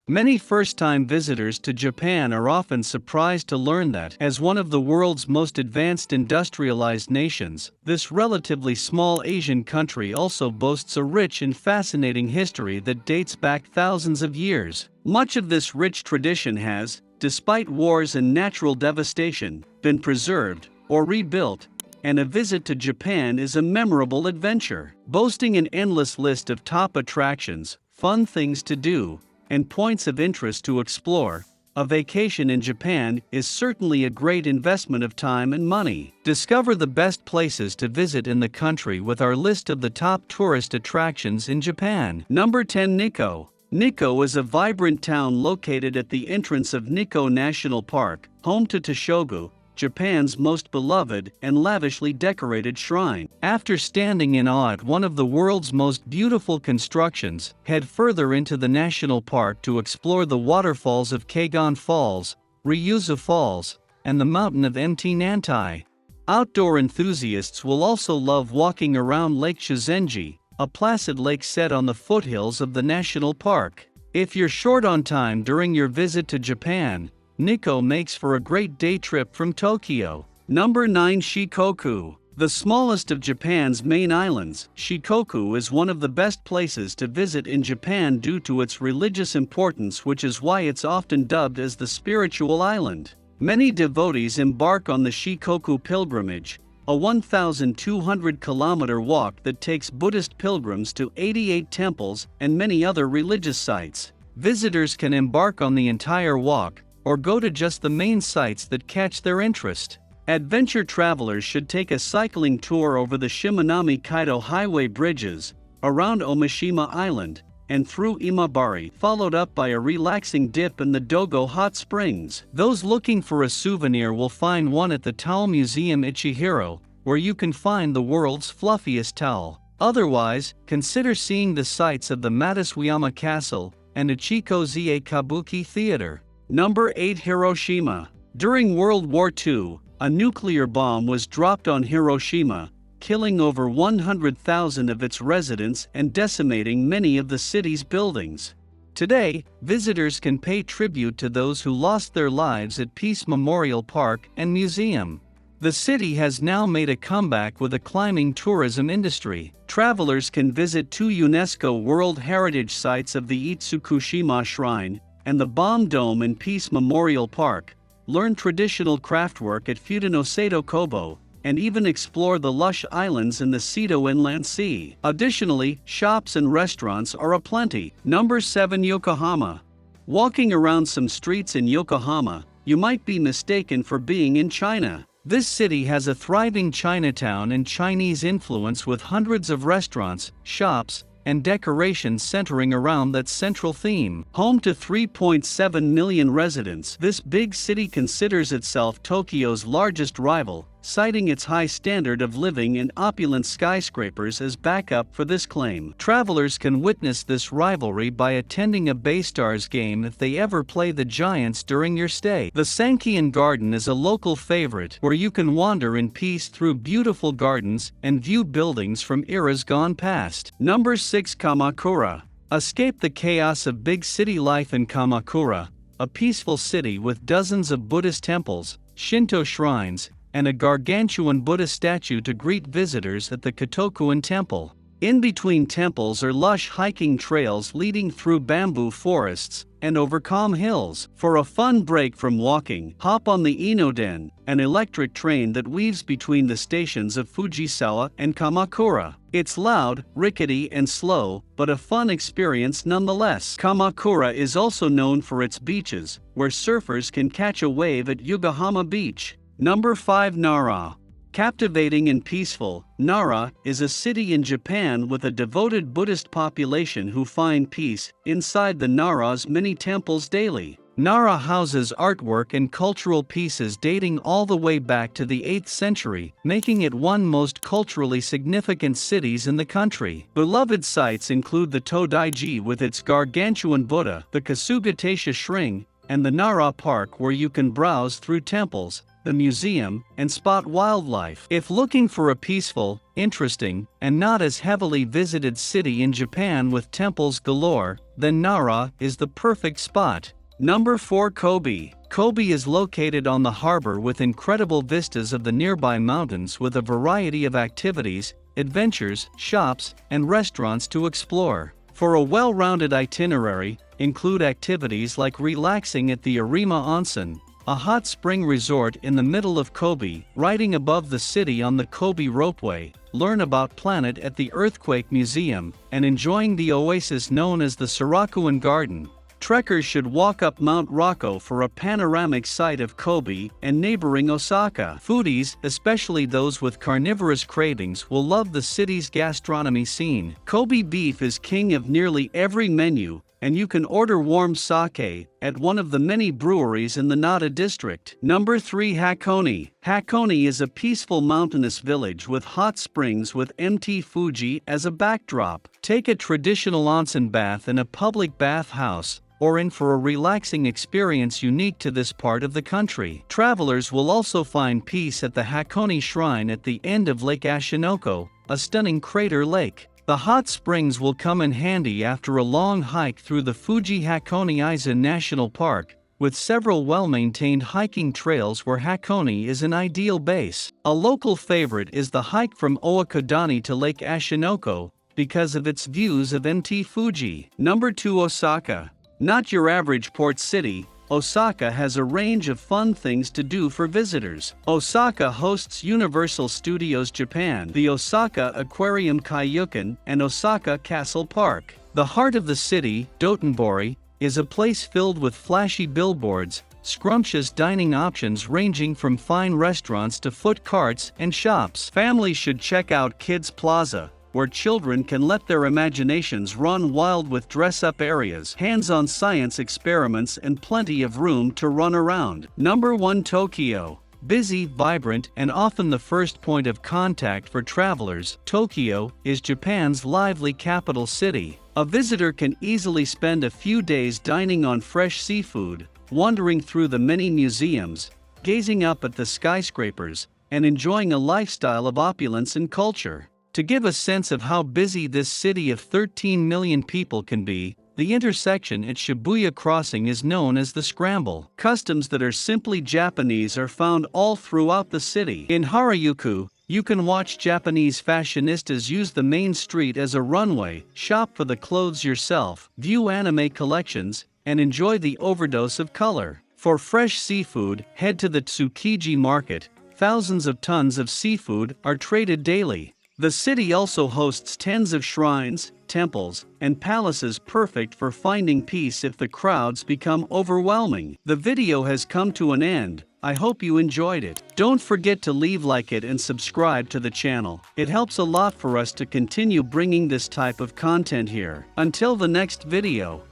Many first-time visitors to Japan are often surprised to learn that, as one of the world's most advanced industrialized nations, this relatively small Asian country also boasts a rich and fascinating history that dates back thousands of years. Much of this rich tradition has, despite wars and natural devastation, been preserved or rebuilt, and a visit to Japan is a memorable adventure. Boasting an endless list of top attractions, fun things to do, and points of interest to explore, a vacation in Japan is certainly a great investment of time and money. Discover the best places to visit in the country with our list of the top tourist attractions in Japan. Number 10. Nikko. Nikko is a vibrant town located at the entrance of Nikko National Park, home to Toshogu, Japan's most beloved and lavishly decorated shrine. After standing in awe at one of the world's most beautiful constructions, head further into the national park to explore the waterfalls of Kagon Falls, Ryuzu Falls, and the mountain of Mt. Nantai. Outdoor enthusiasts will also love walking around Lake Shizenji, a placid lake set on the foothills of the national park. If you're short on time during your visit to Japan, Nikko makes for a great day trip from Tokyo. Number 9. Shikoku. The smallest of Japan's main islands, Shikoku is one of the best places to visit in Japan due to its religious importance, which is why it's often dubbed as the spiritual island. Many devotees embark on the Shikoku pilgrimage, a 1,200-kilometer walk that takes Buddhist pilgrims to 88 temples and many other religious sites. Visitors can embark on the entire walk, or go to just the main sites that catch their interest. Adventure travelers should take a cycling tour over the Shimanami-Kaido highway bridges, around Omishima Island, and through Imabari, followed up by a relaxing dip in the Dogo Hot Springs. Those looking for a souvenir will find one at the Towel Museum Ichihiro, where you can find the world's fluffiest towel. Otherwise, consider seeing the sights of the Matsusuyama Castle and Ichiko-zie Kabuki Theater. Number 8. Hiroshima. During World War II, a nuclear bomb was dropped on Hiroshima, killing over 100,000 of its residents and decimating many of the city's buildings. Today, visitors can pay tribute to those who lost their lives at Peace Memorial Park and Museum. The city has now made a comeback with a climbing tourism industry. Travelers can visit 2 UNESCO World Heritage Sites of the Itsukushima Shrine and the Bomb Dome in Peace Memorial Park, learn traditional craftwork at Fudenoseto Kobo, and even explore the lush islands in the Seto Inland Sea. Additionally, shops and restaurants are aplenty. Number 7. Yokohama. Walking around some streets in Yokohama, you might be mistaken for being in China. This city has a thriving Chinatown and Chinese influence with hundreds of restaurants, shops, and decorations centering around that central theme. Home to 3.7 million residents, this big city considers itself Tokyo's largest rival, citing its high standard of living and opulent skyscrapers as backup for this claim. Travelers can witness this rivalry by attending a Baystars game if they ever play the Giants during your stay. The Sankian Garden is a local favorite where you can wander in peace through beautiful gardens and view buildings from eras gone past. Number 6. Kamakura. Escape the chaos of big city life in Kamakura, a peaceful city with dozens of Buddhist temples, Shinto shrines, and a gargantuan Buddha statue to greet visitors at the Kotokuin Temple. In between temples are lush hiking trails leading through bamboo forests and over calm hills. For a fun break from walking, hop on the Inoden, an electric train that weaves between the stations of Fujisawa and Kamakura. It's loud, rickety, and slow, but a fun experience nonetheless. Kamakura is also known for its beaches, where surfers can catch a wave at Yokohama Beach. Number 5. Nara. Captivating and peaceful, Nara is a city in Japan with a devoted Buddhist population who find peace inside the Nara's many temples daily. Nara houses artwork and cultural pieces dating all the way back to the 8th century, making it one most culturally significant cities in the country. Beloved sites include the Todaiji with its gargantuan Buddha, the Kasuga Taisha Shrine, and the Nara Park where you can browse through temples, the museum, and spot wildlife. If looking for a peaceful, interesting, and not as heavily visited city in Japan with temples galore, then Nara is the perfect spot. Number 4. Kobe. Kobe is located on the harbor with incredible vistas of the nearby mountains with a variety of activities, adventures, shops, and restaurants to explore. For a well-rounded itinerary, include activities like relaxing at the Arima Onsen, a hot spring resort in the middle of Kobe, riding above the city on the Kobe ropeway, learn about Planet at the Earthquake Museum, and enjoying the oasis known as the Sarakuan Garden. Trekkers should walk up Mount Rokko for a panoramic sight of Kobe and neighboring Osaka. Foodies, especially those with carnivorous cravings, will love the city's gastronomy scene. Kobe beef is king of nearly every menu, and you can order warm sake at one of the many breweries in the Nara district. Number 3. Hakone. Hakone is a peaceful mountainous village with hot springs with Mt. Fuji as a backdrop. Take a traditional onsen bath in a public bathhouse, or in for a relaxing experience unique to this part of the country. Travelers will also find peace at the Hakone Shrine at the end of Lake Ashinoko, a stunning crater lake. The hot springs will come in handy after a long hike through the Fuji Hakone-Izen National Park, with several well-maintained hiking trails where Hakone is an ideal base. A local favorite is the hike from Owakodani to Lake Ashinoko, because of its views of Mt. Fuji. Number 2. Osaka. Not your average port city, Osaka has a range of fun things to do for visitors. Osaka hosts Universal Studios Japan, the Osaka Aquarium Kaiyukan, and Osaka Castle Park. The heart of the city, Dotonbori, is a place filled with flashy billboards, scrumptious dining options ranging from fine restaurants to food carts and shops. Families should check out Kids Plaza, where children can let their imaginations run wild with dress-up areas, hands-on science experiments, and plenty of room to run around. Number 1. Tokyo. Busy, vibrant, and often the first point of contact for travelers, Tokyo is Japan's lively capital city. A visitor can easily spend a few days dining on fresh seafood, wandering through the many museums, gazing up at the skyscrapers, and enjoying a lifestyle of opulence and culture. To give a sense of how busy this city of 13 million people can be, the intersection at Shibuya Crossing is known as the Scramble. Customs that are simply Japanese are found all throughout the city. In Harajuku, you can watch Japanese fashionistas use the main street as a runway, shop for the clothes yourself, view anime collections, and enjoy the overdose of color. For fresh seafood, head to the Tsukiji Market. Thousands of tons of seafood are traded daily. The city also hosts tens of shrines, temples, and palaces perfect for finding peace if the crowds become overwhelming. The video has come to an end. I hope you enjoyed it. Don't forget to like it and subscribe to the channel. It helps a lot for us to continue bringing this type of content here. Until the next video.